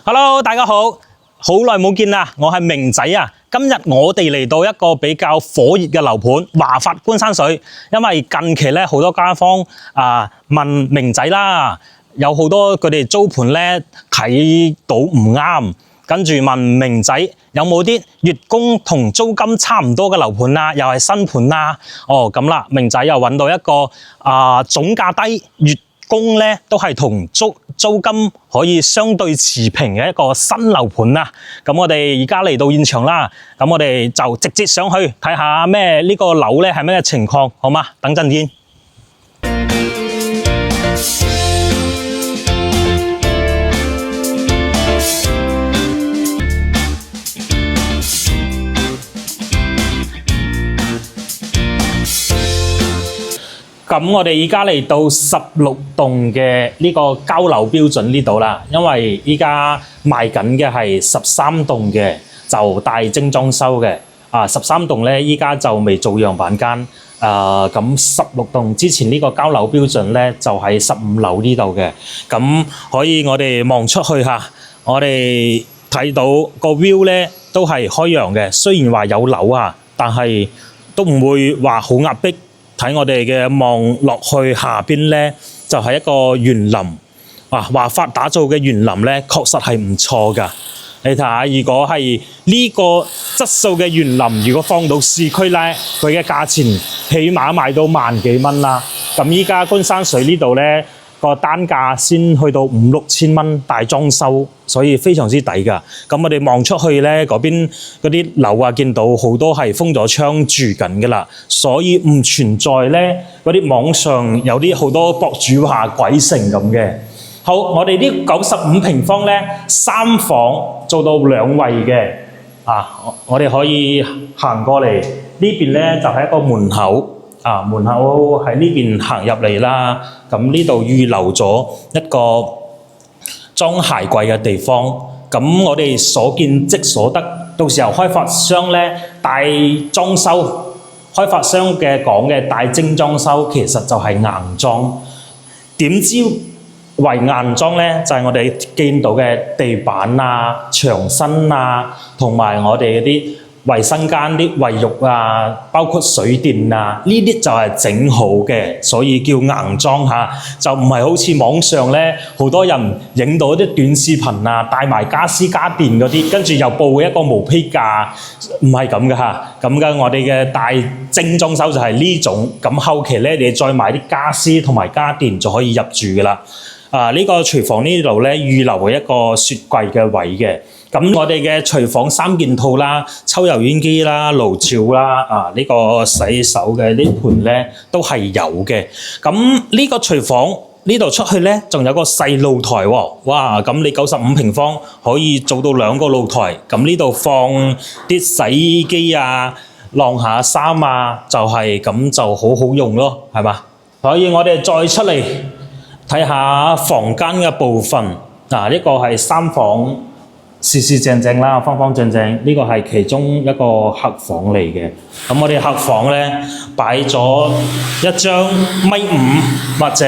Hello，大家好，好耐冇見啦，我係明仔啊。今日我哋嚟到一個比較火熱嘅樓盤華發觀山水，因為近期咧好多街坊問明仔啦，有好多佢哋租盤咧睇到唔啱，跟住問明仔有冇啲月供同租金差唔多嘅樓盤啦，又係新盤啦。哦，咁啦，明仔又揾到一個總價低月供咧都係同租金可以相對持平嘅一個新樓盤啦。咁我哋而家嚟到現場啦，咁我哋就直接上去睇下咩呢個樓咧係咩情況，好嗎？等陣見。咁我哋而家嚟到16棟嘅呢個交樓標準呢度啦，因為依家賣緊嘅係13棟嘅，就大精裝修嘅。13棟咧依家就未做樣板間。咁16棟之前呢個交樓標準咧就喺15樓呢度嘅。咁可以我哋望出去下，我哋睇到個 view 咧都係開揚嘅，雖然話有樓但係都唔會話好壓迫。睇我哋嘅望落去下邊咧，就係一個園林。華發打造嘅園林咧，確實係唔錯噶。你睇下，如果係呢個質素嘅園林，如果放到市區咧，佢嘅價錢起碼賣到萬幾蚊啦。咁依家觀山水呢度咧，個單價先去到5、6千蚊大裝修，所以非常之抵噶。咁我哋望出去咧，嗰邊嗰啲樓見到好多係封咗窗住緊噶啦，所以唔存在咧嗰啲網上有啲好多博主話鬼城咁嘅。好，我哋呢95平方咧，3房做到2衛嘅。我哋可以行過嚟呢邊咧，就係一個門口。門口喺呢邊行入嚟啦，咁呢度預留咗一個裝鞋櫃嘅地方。咁我哋所見即所得，到時候開發商咧大裝修，開發商嘅講嘅大精裝修其實就係硬裝。點知為硬裝咧，就係我哋見到嘅地板牆身同埋我哋嗰啲衛生間啲衛浴包括水電呢啲就係整好嘅，所以叫硬裝就唔係好似網上咧好多人影到啲短視頻帶埋家私家電嗰啲，跟住又報一個毛坯價，唔係咁嘅咁嘅我哋嘅大精裝修就係呢種，咁後期咧你再買啲家私同埋家電就可以入住㗎啦。呢個廚房呢度咧預留一個雪櫃嘅位嘅。咁我哋嘅廚房3件套啦，抽油煙機啦、爐灶啦，呢個洗手嘅呢盤咧都係有嘅。咁呢個廚房呢度出去咧，仲有個細露台喎。哇！咁你95平方可以做到2個露台。咁呢度放啲洗衣機晾下衫就係咁就好好用咯，係嘛？所以我哋再出嚟睇下房間嘅部分。呢個係3房。四四正正啦，方方正正，呢個係其中一個客房嚟嘅。咁我哋客房咧擺咗一張1.5米或者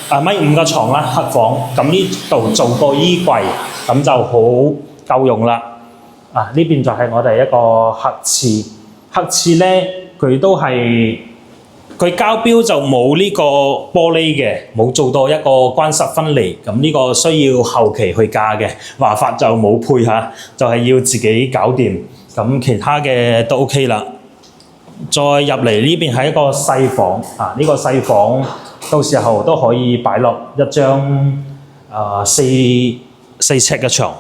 1.5米嘅床啦，客房。咁呢度做個衣櫃，咁就好夠用啦。呢邊就係我哋一個客廁，客廁咧佢都係。佢交標就冇呢個玻璃嘅，冇做到一個乾濕分離，咁呢個需要後期去加嘅，華發就冇配就係要自己搞掂。咁其他嘅都 OK 啦。再入嚟呢邊係一個細房，呢個細房到時候都可以擺落一張4尺嘅牆。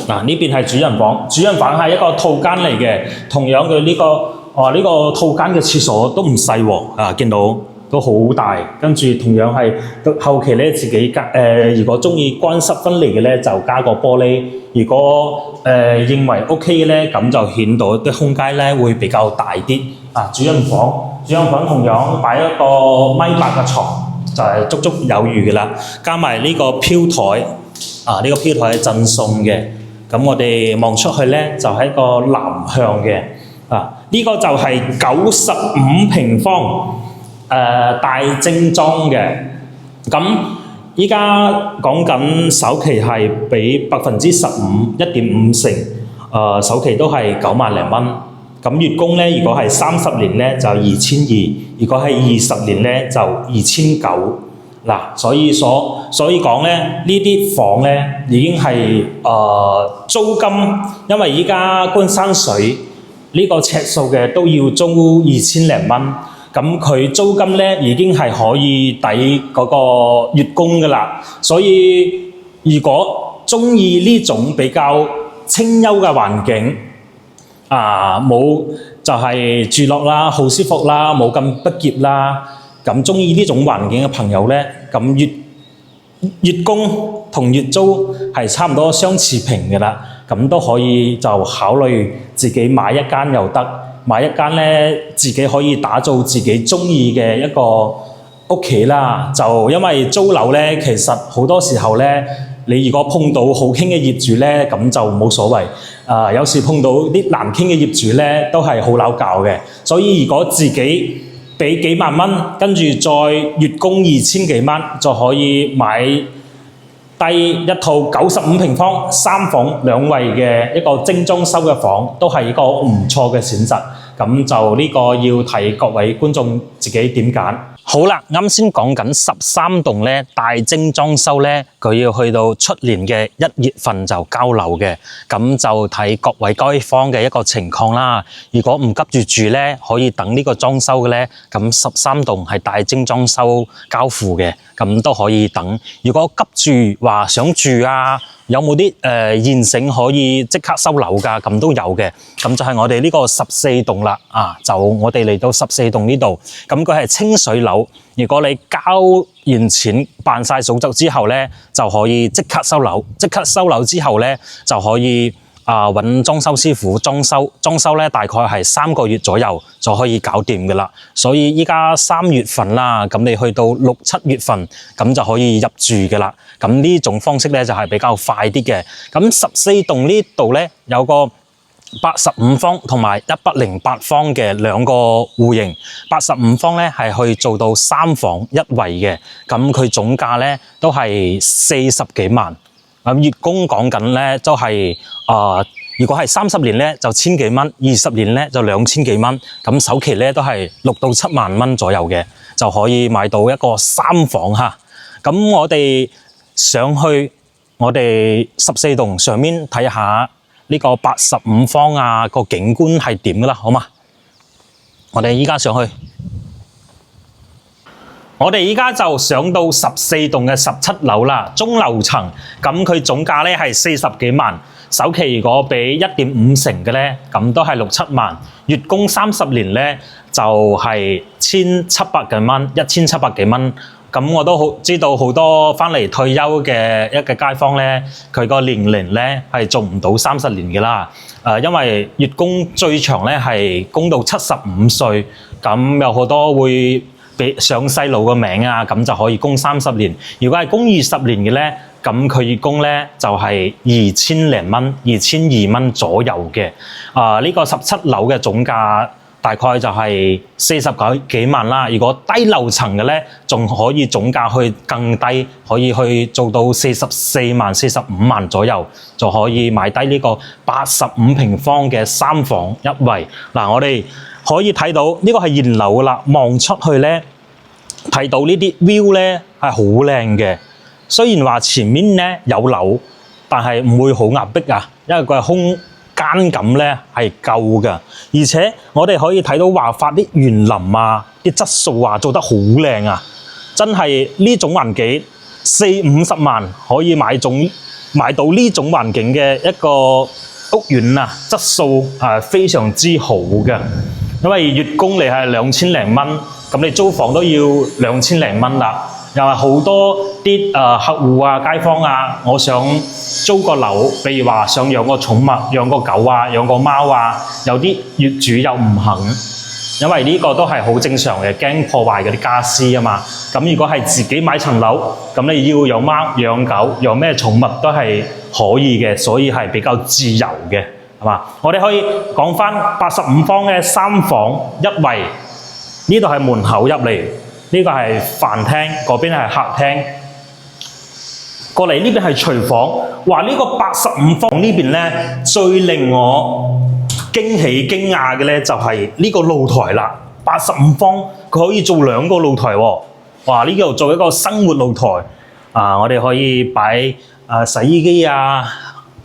呢邊係主人房，主人房係一個套間嚟嘅，同樣嘅呢個套間嘅廁所都唔細喎，見到都好大。跟住同樣係後期咧自己加如果中意乾濕分離嘅咧，就加個玻璃。如果認為 OK 咧，咁就顯到啲空間咧會比較大啲。主人房同樣擺一個1.8米嘅床，就係足足有餘嘅啦。加埋呢個飄台，呢個飄台係贈送嘅。咁我哋望出去咧就係一個南向嘅。呢個就係95平方大精裝嘅。咁依家講緊首期係俾15%，1.5%，首期都係9萬零蚊。咁月供咧，如果係30年咧就2200，如果係20年咧就2900。嗱，所以講咧，呢啲房咧已經係租金，因為依家官山水呢個尺數嘅都要租2000零蚊。咁佢租金咧已經係可以抵嗰個月供㗎啦，所以如果鍾意呢種比較清幽嘅環境，冇就係住落啦，好舒服啦，冇咁逼仄啦，咁鍾意呢種環境嘅朋友咧，咁月供同月租係差唔多相持平㗎啦，咁都可以就考慮自己買一間又得。買一間咧，自己可以打造自己鍾意嘅一個屋企啦。就因為租樓咧，其實好多時候咧，你如果碰到好傾嘅業主咧，咁就冇所謂。有時碰到啲難傾嘅業主咧，都係好鬧交嘅。所以如果自己俾幾萬蚊，跟住再月供2000幾蚊，就可以買低一套95平方3房2衛嘅一個精裝修嘅房，都係一個唔錯嘅選擇。咁就呢個要睇各位觀眾自己點揀。好啦，啱先講緊13棟咧大精裝修咧，佢要去到出年嘅1月份就交樓嘅，咁就睇各位街坊嘅一個情況啦。如果唔急住住咧，可以等呢個裝修嘅咧，咁13棟係大精裝修交付嘅，咁都可以等。如果急住話想住啊，有冇啲現成可以即刻收樓㗎？咁都有嘅。咁就係我哋呢個14棟啦。就我哋嚟到14棟呢度，咁佢係清水樓。如果你交完錢辦晒手續之後咧，就可以即刻收樓。即刻收樓之後咧，就可以揾裝修師傅裝修。裝修咧大概係3個月左右就可以搞掂㗎啦。所以依家3月份啦，咁你去到6、7月份咁就可以入住㗎啦。咁呢種方式咧就係比較快啲嘅。咁14棟呢度咧有個85方同埋108方嘅兩個戶型，85方咧係可以做到3房1衛嘅，咁佢總價咧都係40幾萬，月供講緊咧都係如果係30年咧就1000幾蚊，20年咧就2000幾蚊，咁首期咧都係6到7萬蚊左右嘅，就可以買到一個3房嚇。咁我哋上去我哋14棟上面睇下。呢個85方個景觀係點㗎啦，好嘛？我哋依家上去，我哋依家就上到14棟嘅17樓啦，中樓層。咁佢總價咧係40幾萬，首期如果俾1.5成嘅咧，咁都係6、7萬。月供30年咧就係1700幾蚊，1700幾蚊。咁我都知道好多返嚟退休嘅一個街坊咧，佢個年齡咧係做唔到30年嘅啦。因為月供最長咧係供到75歲，咁有好多會俾上細路個名咁就可以供30年。如果係供20年嘅咧，咁佢月供咧就係2000零蚊，2200蚊左右嘅。呢個17樓嘅總價大概就係40幾萬啦。如果低樓層嘅咧，仲可以總價去更低，可以去做到44萬、45萬左右，就可以買低呢個85平方嘅3房1衛。嗱，我哋可以睇到呢個係2樓啦，望出去咧睇到呢啲 view 咧係好靚嘅。雖然話前面咧有樓，但係唔會好壓迫因為佢係空間感咧係夠㗎，而且我哋可以睇到華發啲園林啲質素做得好靚真係呢種環境40-50萬可以買到呢種環境嘅一個屋苑質素非常之好嘅，因為月供嚟係2000零蚊，咁你租房都要2000零蚊啦。又係好多啲客戶街坊我想租個樓，譬如話想養個寵物，養個狗養個貓有啲業主又唔肯，因為呢個都係好正常嘅，驚破壞嗰啲家私嘛。咁如果係自己買層樓，咁你要養貓養狗養咩寵物都係可以嘅，所以係比較自由嘅，係嘛？我哋可以講返85方嘅3房1衛，呢度係門口入嚟。呢個係飯廳，嗰邊係客廳。過嚟呢邊係廚房，話呢個85方呢邊咧最令我驚喜驚訝嘅咧就係呢個露台啦。85方佢可以做2個露台喎，哇！呢度做一個生活露台我哋可以擺洗衣機啊、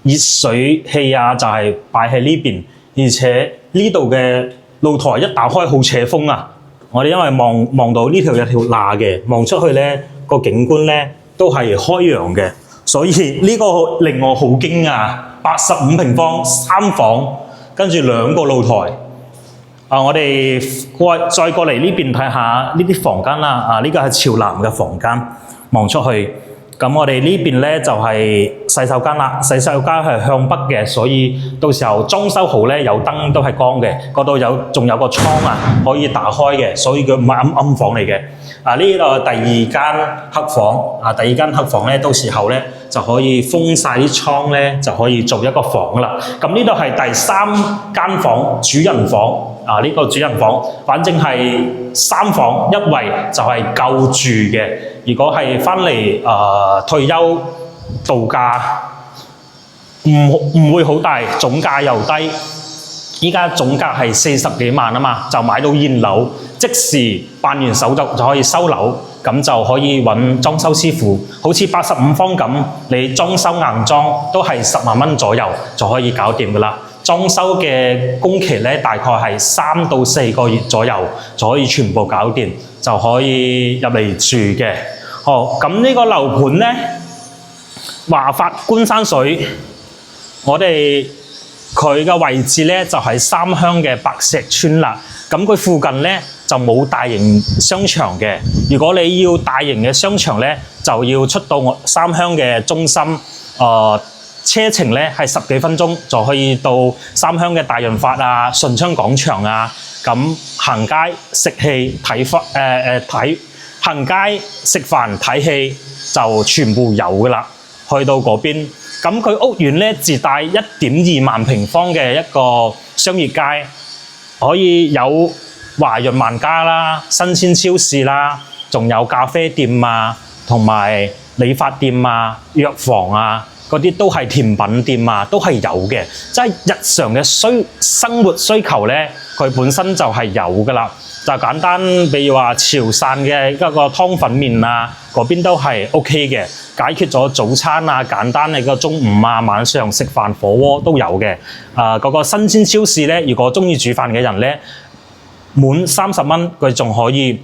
熱水器啊，就係擺喺呢邊，而且呢度嘅露台一打開好斜風啊！我哋因為望到呢條有條罅嘅，望出去咧個景觀咧都係開揚嘅，所以呢個令我好驚訝。85平方3房，跟住2個露台。我哋再過嚟呢邊睇下呢啲房間啦。呢個係朝南嘅房間，望出去。咁我哋呢邊咧就係洗手間啦，洗手間係向北嘅，所以到時候裝修好咧有燈都係光嘅。嗰度仲有個窗可以打開嘅，所以佢唔係暗房嚟嘅。呢度第2間客房，第2間客房咧到時候咧就可以封晒啲窗咧，就可以做一個房啦。咁呢度係第3間房，主人房。呢個主人房，反正係3房1衛，就係夠住嘅。如果係返嚟退休度假，唔會好大，總價又低。依家總價係40幾萬啊嘛，就買到現樓，即時辦完手續就可以收樓，咁就可以揾裝修師傅。好似85方咁，你裝修硬裝都係10萬蚊左右就可以搞掂㗎啦。裝修嘅工期咧，大概係3到4個月左右就可以全部搞掂，就可以入嚟住嘅。好，咁呢個樓盤咧，華發觀山水，我哋佢嘅位置咧就係三鄉嘅白石村啦。咁佢附近咧就冇大型商場嘅。如果你要大型嘅商場咧，就要出到三鄉嘅中心。車程咧係10幾分鐘就可以到三鄉嘅大潤發啊、順昌廣場啊。咁行街食戲行街食飯睇戲就全部有㗎啦。去到嗰邊，咁佢屋苑咧自帶1.2萬平方嘅一個商業街，可以有華潤萬家啦、新鮮超市啦，仲有咖啡店啊，同埋理髮店啊、藥房啊。嗰啲都係甜品店啊，都係有嘅，即係日常嘅生活需求咧，佢本身就係有㗎啦。就簡單，比如話潮汕嘅一個湯粉麵啊，嗰邊都係 OK 嘅，解決咗早餐啊，簡單嘅個中午啊、晚上食飯火鍋都有嘅。嗰個新鮮超市咧，如果中意煮飯嘅人咧，滿30蚊佢仲可以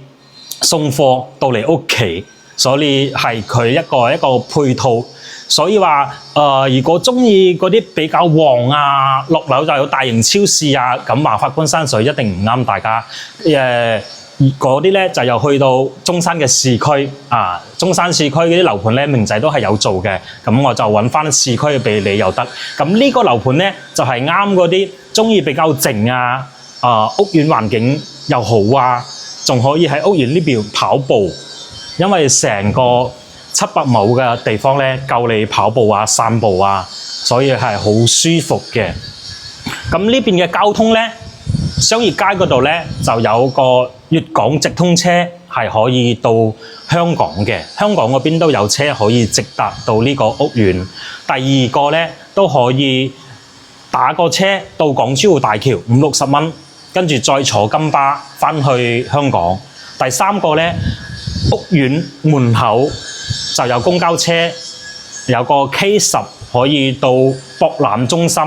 送貨到嚟屋企，所以係佢一個配套。所以話如果中意嗰啲比較旺啊，落樓就有大型超市啊，咁華發觀山水一定唔啱大家。嗰啲咧就又去到中山嘅市區啊，中山市區嗰啲樓盤咧，明仔都係有做嘅，咁我就揾翻市區俾你又得。咁呢個樓盤咧就係啱嗰啲中意比較靜啊，屋苑環境又好啊，仲可以喺屋苑呢邊跑步，因為成個700畝嘅地方咧，夠你跑步啊、散步啊，所以係好舒服嘅。咁呢邊嘅交通咧，商業街嗰度咧就有個粵港直通車，係可以到香港嘅。香港嗰邊都有車可以直達到呢個屋苑。第二個咧都可以打個車到港珠澳大橋50-60蚊，跟住再坐金巴返去香港。第三個咧，屋苑門口就有公交車，有個 K10可以到博覽中心。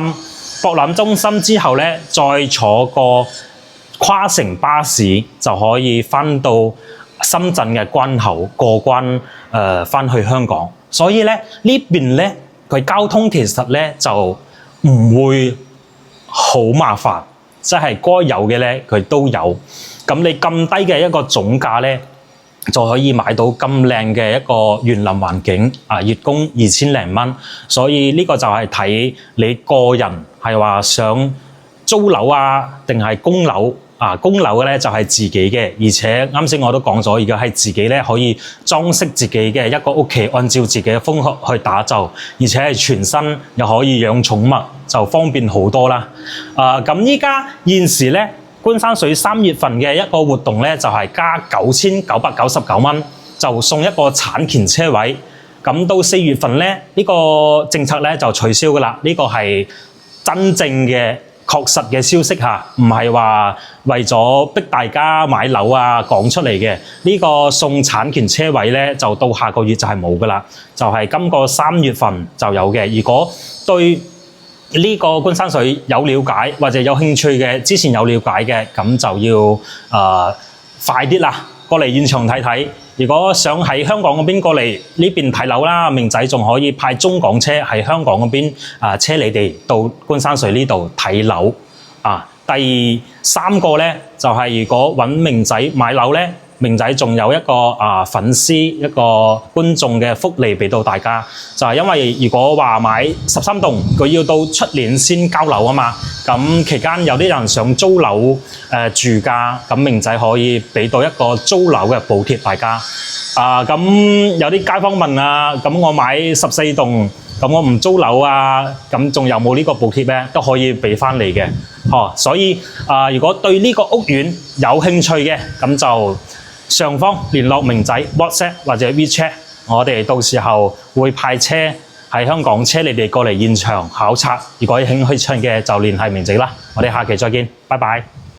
博覽中心之後咧，再坐個跨城巴士就可以返到深圳嘅關口過關，返去香港。所以咧呢邊咧佢交通其實咧就唔會好麻煩，即係該有嘅咧佢都有。咁你咁低嘅一個總價咧，就可以買到咁靚嘅一個園林環境月供2000零蚊。所以呢個就係睇你個人係話想租樓啊，定係供樓供樓嘅咧就係自己嘅，而且啱先我都講咗，而家係自己咧可以裝飾自己嘅一個屋企，按照自己嘅風格去打造，而且係全新，又可以養寵物，就方便好多啦。咁依家現時咧，觀山水3月份嘅一個活動咧，就係加9999蚊，就送一個產權車位。咁到4月份咧，呢個政策咧就取消噶啦。呢個係真正嘅確實嘅消息嚇，唔係話為咗逼大家買樓啊講出嚟嘅。呢個送產權車位咧，就到下個月就係冇噶啦，就係今個3月份就有嘅。如果對呢個觀山水有了解或者有興趣嘅，之前有了解嘅，咁就要快啲啦，過嚟現場睇睇。如果想喺香港嗰邊過嚟呢邊睇樓啦，明仔仲可以派中港車喺香港嗰邊車你哋到觀山水呢度睇樓。第3個咧就係如果揾明仔買樓咧，明仔仲有一個粉絲一個觀眾嘅福利俾到大家，就係因為如果話買13棟，佢要到出年先交樓啊嘛，咁期間有啲人想租樓住㗎，咁明仔可以俾到一個租樓嘅補貼大家。咁有啲街坊問咁我買14棟，咁我唔租樓咁仲有冇呢個補貼咧？都可以俾翻你嘅。所以如果對呢個屋苑有興趣嘅，咁就上方聯絡明仔 WhatsApp 或者 WeChat， 我哋到時候會派車喺香港車你哋過嚟現場考察。如果有興趣嘅就聯繫明仔啦。我哋下期再見，拜拜。